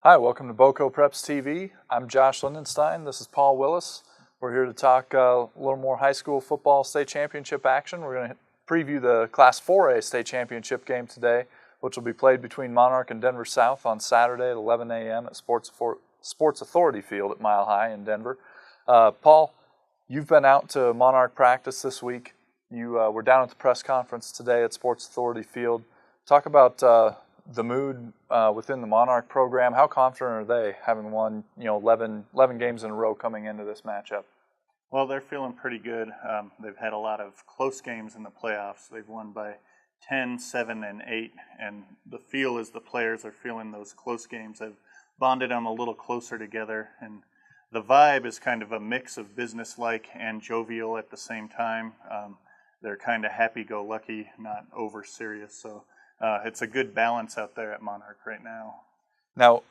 Hi, welcome to BoCo Preps TV. I'm Josh Lindenstein. This is Paul Willis. We're here to talk a little more high school football state championship action. We're going to preview the Class 4A state championship game today, which will be played between Monarch and Denver South on Saturday at 11 a.m. at Sports Authority Field at Mile High in Denver. Paul, you've been out to Monarch practice this week. You were down at the press conference today at Sports Authority Field. Talk about the mood within the Monarch program. How confident are they, having won 11 games in a row coming into this matchup? Well, they're feeling pretty good. They've had a lot of close games in the playoffs. They've won by 10, 7, and 8, and the feel is the players are feeling those close games. They've bonded them a little closer together, and the vibe is kind of a mix of businesslike and jovial at the same time. They're kind of happy-go-lucky, not over-serious, so it's a good balance out there at Monarch right now. Now,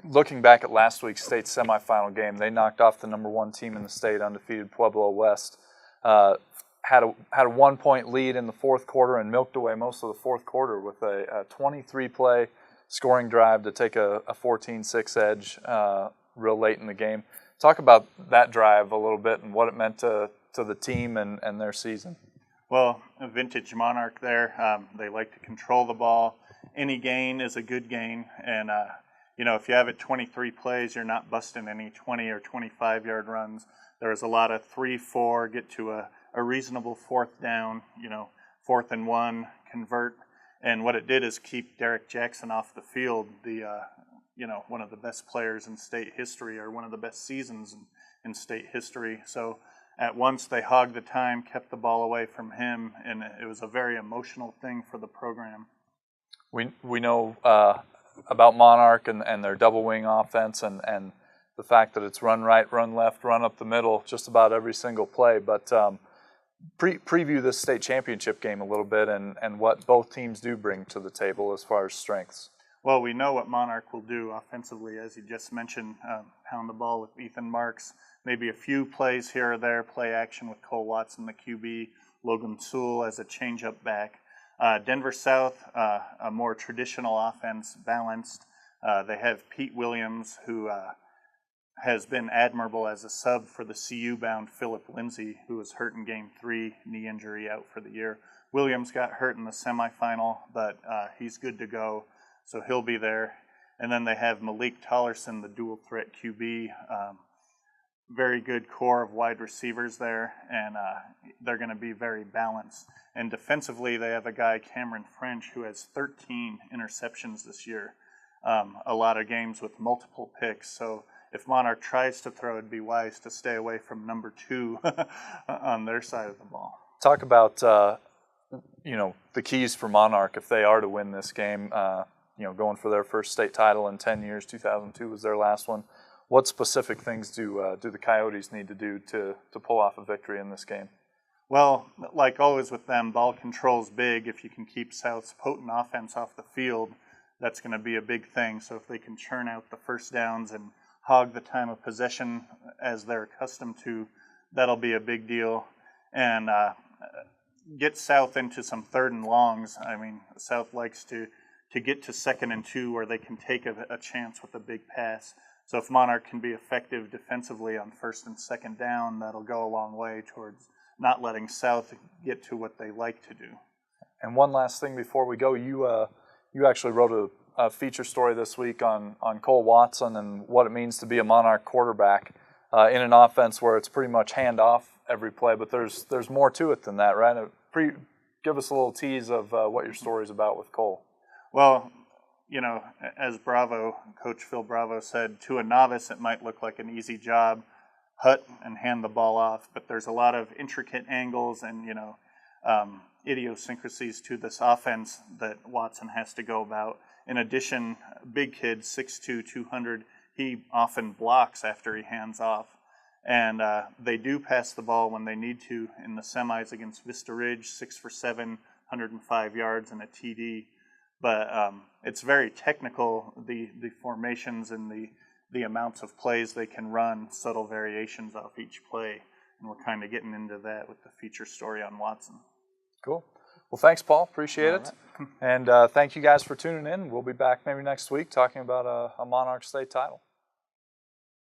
looking back at last week's state semifinal game, they knocked off the number one team in the state, undefeated Pueblo West. Had a 1-point lead in the fourth quarter and milked away most of the fourth quarter with a 23-play scoring drive to take a 14-6 edge real late in the game. Talk about that drive a little bit and what it meant to the team and their season. Well, a vintage Monarch there. They like to control the ball. Any gain is a good gain, and if you have it 23 plays, you're not busting any 20 or 25-yard runs. There was a lot of 3-4, get to a reasonable fourth down, 4th and 1, convert, and what it did is keep Derek Jackson off the field, one of the best players in state history, or one of the best seasons in state history. So at once they hogged the time, kept the ball away from him, and it was a very emotional thing for the program. We know about Monarch and their double wing offense and the fact that it's run right, run left, run up the middle, just about every single play. But preview this state championship game a little bit and what both teams do bring to the table as far as strengths. Well, we know what Monarch will do offensively, as you just mentioned, pound the ball with Ethan Marks, maybe a few plays here or there, play action with Cole Watson, the QB, Logan Sewell as a change-up back. Denver South, a more traditional offense, balanced. They have Pete Williams, who has been admirable as a sub for the CU-bound Philip Lindsay, who was hurt in Game 3, knee injury, out for the year. Williams got hurt in the semifinal, but he's good to go, so he'll be there. And then they have Malik Tollerson, the dual-threat QB, very good core of wide receivers there, and they're going to be very balanced. And defensively, they have a guy, Cameron French, who has 13 interceptions this year. A lot of games with multiple picks. So if Monarch tries to throw, it'd be wise to stay away from number 2 on their side of the ball. Talk about the keys for Monarch if they are to win this game. Going for their first state title in 10 years. 2002 was their last one. What specific things do the Coyotes need to do to pull off a victory in this game? Well, like always with them, ball control's big. If you can keep South's potent offense off the field, that's going to be a big thing. So if they can churn out the first downs and hog the time of possession as they're accustomed to, that'll be a big deal. And get South into some 3rd and longs. I mean, South likes to get to 2nd and 2 where they can take a chance with a big pass. So if Monarch can be effective defensively on 1st and 2nd down, that'll go a long way towards not letting South get to what they like to do. And one last thing before we go, you actually wrote a feature story this week on Cole Watson and what it means to be a Monarch quarterback in an offense where it's pretty much hand off every play, but there's more to it than that, right? Give us a little tease of what your story's about with Cole. Well, as Coach Phil Bravo said, to a novice it might look like an easy job, hut and hand the ball off, but there's a lot of intricate angles and, idiosyncrasies to this offense that Watson has to go about. In addition, big kid, 6'2", 200, he often blocks after he hands off. And they do pass the ball when they need to in the semis against Vista Ridge, 6 for 7, 105 yards and a TD. But it's very technical, the formations and the amounts of plays they can run, subtle variations off each play. And we're kind of getting into that with the feature story on Watson. Cool. Well, thanks, Paul. Appreciate it. And thank you guys for tuning in. We'll be back maybe next week talking about a Monarch State title.